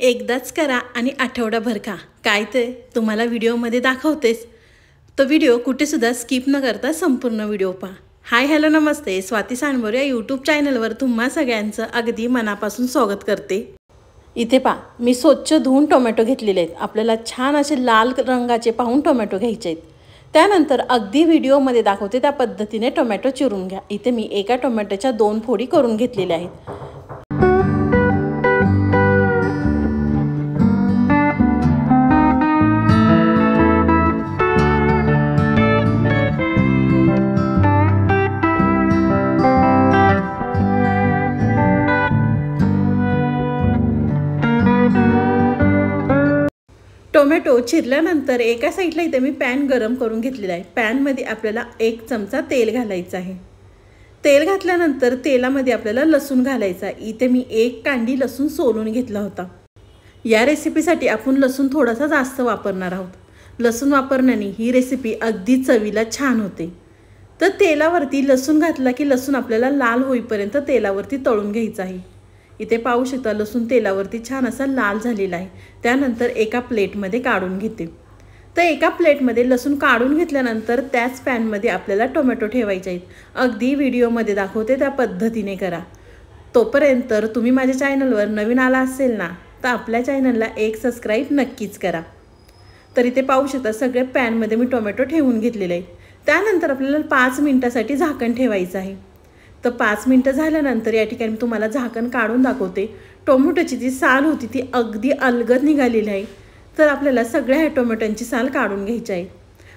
एकदाच करा आणि आठवडाभर खा. काय ते तुम्हाला व्हिडिओमध्ये दाखवतेच. तो व्हिडिओ कुठेसुद्धा स्किप न करता संपूर्ण व्हिडिओ पहा. हाय हॅलो नमस्ते. स्वाती सांडभोर या यूट्यूब चॅनलवर तुम्हा सगळ्यांचं अगदी मनापासून स्वागत करते. इथे पहा, मी स्वच्छ धुवून टोमॅटो घेतलेले आहेत. आपल्याला छान असे लाल रंगाचे पाहून टोमॅटो घ्यायचे आहेत. त्यानंतर अगदी व्हिडिओमध्ये दाखवते त्या पद्धतीने टोमॅटो चिरून घ्या. इथे मी एका टोमॅटोच्या 2 फोडी करून घेतलेल्या आहेत. टोमॅटो चिरल्यानंतर एका साईडला इथे मी पॅन गरम करून घेतलेला आहे. पॅनमध्ये आपल्याला 1 चमचा तेल घालायचं आहे. तेल घातल्यानंतर तेलामध्ये आपल्याला लसूण घालायचा आहे. इथे मी 1 कांडी लसूण सोलून घेतला होता. या रेसिपीसाठी आपण लसूण थोडासा जास्त वापरणार आहोत. लसूण वापरण्याने ही रेसिपी अगदी चवीला छान होते. तर तेलावरती लसूण घातला की लसूण आपल्याला लाल होईपर्यंत तेलावरती तळून घ्यायचं आहे. इथे पाहू शकता लसूण तेलावरती छान असा लाल झालेला आहे. त्यानंतर एका प्लेटमध्ये काढून घेते. तर एका प्लेटमध्ये लसूण काढून घेतल्यानंतर त्याच पॅनमध्ये आपल्याला टोमॅटो ठेवायचे आहेत. अगदी व्हिडिओमध्ये दाखवते त्या पद्धतीने करा. तोपर्यंत तुम्ही माझ्या चॅनलवर नवीन आला असेल ना, तर आपल्या चॅनलला एक सबस्क्राईब नक्कीच करा. तर इथे पाहू शकता सगळे पॅनमध्ये मी टोमॅटो ठेवून घेतलेले आहे. त्यानंतर आपल्याला 5 मिनिटासाठी झाकण ठेवायचं आहे. तर 5 मिनिटं झाल्यानंतर या ठिकाणी मी तुम्हाला झाकण काढून दाखवते. टोमॅटोची जी साल होती ती अगदी अलगद निघालेली आहे. तर आपल्याला सगळ्या ह्या टोमॅटोची साल काढून घ्यायची आहे.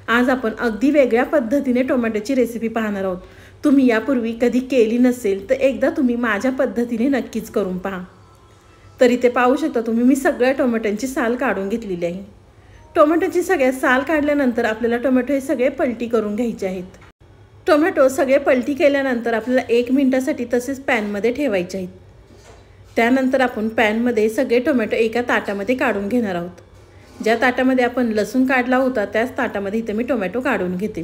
आज आपण अगदी वेगळ्या पद्धतीने टोमॅटोची रेसिपी पाहणार आहोत. तुम्ही यापूर्वी कधी केली नसेल तर एकदा तुम्ही माझ्या पद्धतीने नक्कीच करून पहा. तर इथे पाहू शकता तुम्ही मी सगळ्या टोमॅटोची साल काढून घेतलेली आहे. टोमॅटोची सगळ्या साल काढल्यानंतर आपल्याला टोमॅटो हे सगळे पलटी करून घ्यायचे आहेत. टोमॅटो सगळे पलटी केल्यानंतर आपल्याला 1 मिनिटासाठी तसेच पॅनमध्ये ठेवायचे आहेत. त्यानंतर आपण पॅनमध्ये सगळे टोमॅटो एका ताटामध्ये काढून घेणार आहोत. ज्या ताटामध्ये आपण लसूण काढला होता त्याच ताटामध्ये इथे मी टोमॅटो काढून घेते.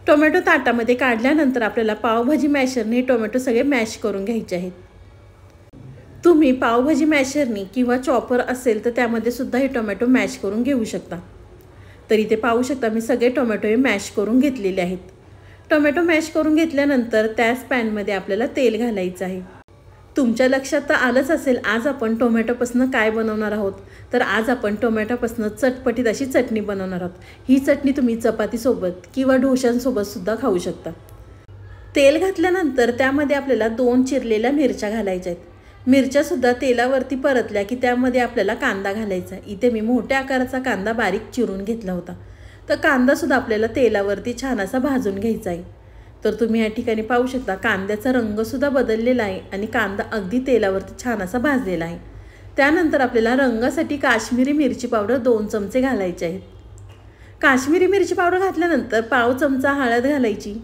टोमॅटो ताटामध्ये काढल्यानंतर आपल्याला पावभाजी मॅशरने टोमॅटो सगळे मॅश करून घ्यायचे आहेत. तुम्ही पावभाजी मॅशरनी किंवा चॉपर असेल तर त्यामध्ये सुद्धा हे टोमॅटो मॅश करून घेऊ शकता. तर इथे पाहू शकता मी सगळे टोमॅटो हे मॅश करून घेतलेले आहेत. टोमॅटो मॅश करून घेतल्यानंतर त्याच पॅनमध्ये आपल्याला तेल घालायचं आहे. तुमच्या लक्षात तर आलंच असेल आज आपण टोमॅटोपासून काय बनवणार आहोत. तर आज आपण टोमॅटोपासून चटपटीत अशी चटणी बनवणार आहोत. ही चटणी तुम्ही चपातीसोबत किंवा डोशांसोबतसुद्धा खाऊ शकता. तेल घातल्यानंतर त्यामध्ये आपल्याला 2 चिरलेल्या मिरच्या घालायच्या आहेत. मिरच्यासुद्धा तेलावरती परतल्या की त्यामध्ये आपल्याला कांदा घालायचा आहे. इथे मी मोठ्या आकाराचा कांदा बारीक चिरून घेतला होता. तर कांदासुद्धा आपल्याला तेलावरती छान असा भाजून घ्यायचा आहे. तर तुम्ही या ठिकाणी पाहू शकता कांद्याचा रंगसुद्धा बदललेला आहे आणि कांदा अगदी तेलावरती छान असा भाजलेला आहे. त्यानंतर आपल्याला रंगासाठी काश्मीरी मिरची पावडर 2 चमचे घालायचे आहेत. काश्मीरी मिरची पावडर घातल्यानंतर पाव चमचा हळद घालायची,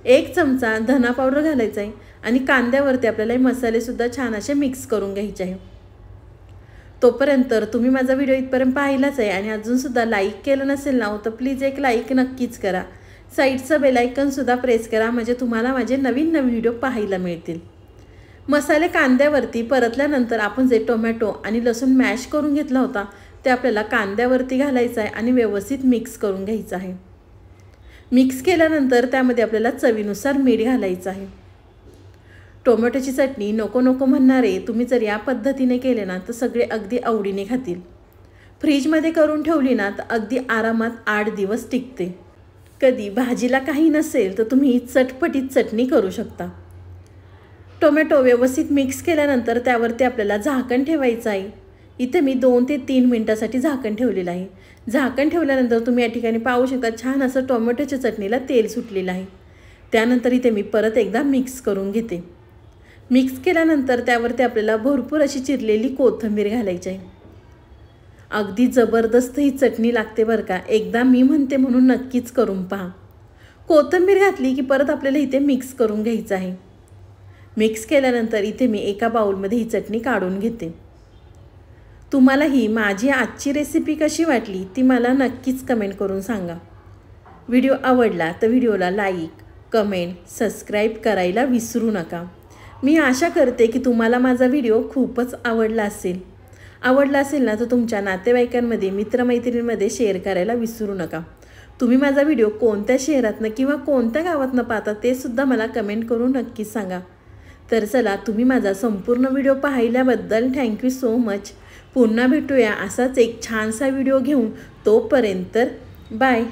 1 चमचा धना पावडर घालायचा आहे आणि कांद्यावरती आपल्याला हे मसालेसुद्धा छान असे मिक्स करून घ्यायचे आहे. तोपर्यंत तुम्ही माझा व्हिडिओ इथपर्यंत पाहिलाच आहे आणि अजूनसुद्धा लाईक केलं नसेल ना तर प्लीज एक लाईक नक्कीच करा. साईडचं बेलायकनसुद्धा प्रेस करा म्हणजे तुम्हाला माझे नवीन नवीन व्हिडिओ पाहायला मिळतील. मसाले कांद्यावरती परतल्यानंतर आपण जे टोमॅटो आणि लसूण मॅश करून घेतला होता ते आपल्याला कांद्यावरती घालायचं आहे आणि व्यवस्थित मिक्स करून घ्यायचं आहे. मिक्स केल्यानंतर त्यामध्ये आपल्याला चवीनुसार मीठ घालायचं आहे. टोमॅटोची चटणी नको नको म्हणणारे तुम्ही जर या पद्धतीने केले ना तर सगळे अगदी आवडीने खातील. फ्रीजमध्ये करून ठेवली ना तर अगदी आरामात 8 दिवस टिकते. कधी भाजीला काही नसेल तर तुम्ही चटपटीत चटणी करू शकता. टोमॅटो व्यवस्थित मिक्स केल्यानंतर त्यावरती आपल्याला झाकण ठेवायचं आहे. इथे मी 2 ते 3 मिनिटासाठी झाकण ठेवलेलं आहे. झाकण ठेवल्यानंतर तुम्ही या ठिकाणी पाहू शकता छान असं टोमॅटोच्या चटणीला तेल सुटलेलं आहे. त्यानंतर इथे मी परत एकदा मिक्स करून घेते. मिक्स केल्यानंतर त्यावरती आपल्याला भरपूर अशी चिरलेली कोथिंबीर घालायची आहे. अगदी जबरदस्त ही चटणी लागते बरं का. एकदा मी म्हणते म्हणून नक्कीच करून पहा. कोथिंबीर घातली की परत आपल्याला इथे मिक्स करून घ्यायचं आहे. मिक्स केल्यानंतर इथे मी एका बाउलमध्ये ही चटणी काढून घेते. तुम्हाला ही माझी आजची रेसिपी कशी वाटली ती मला नक्कीच कमेंट करून सांगा. व्हिडिओ आवडला तर व्हिडिओला लाईक, कमेंट, सबस्क्राईब करायला विसरू नका. मी आशा करते की तुम्हाला माझा व्हिडिओ खूपच आवडला असेल. आवडला असेल ना तर तुमच्या नातेवाईकांमध्ये मित्रमैत्रिणींमध्ये शेअर करायला विसरू नका। तुम्ही माझा व्हिडिओ कोणत्या शहरातनं किंवा कोणत्या गावातनं पाहता ते सुद्धा मला कमेंट करून नक्कीच सांगा। तर चला, तुम्ही माझा संपूर्ण व्हिडिओ पाहिल्याबद्दल थँक्यू सो मच। पुन्हा भेटूया असाच एक छानसा व्हिडिओ घेऊन, तोपर्यंत बाय।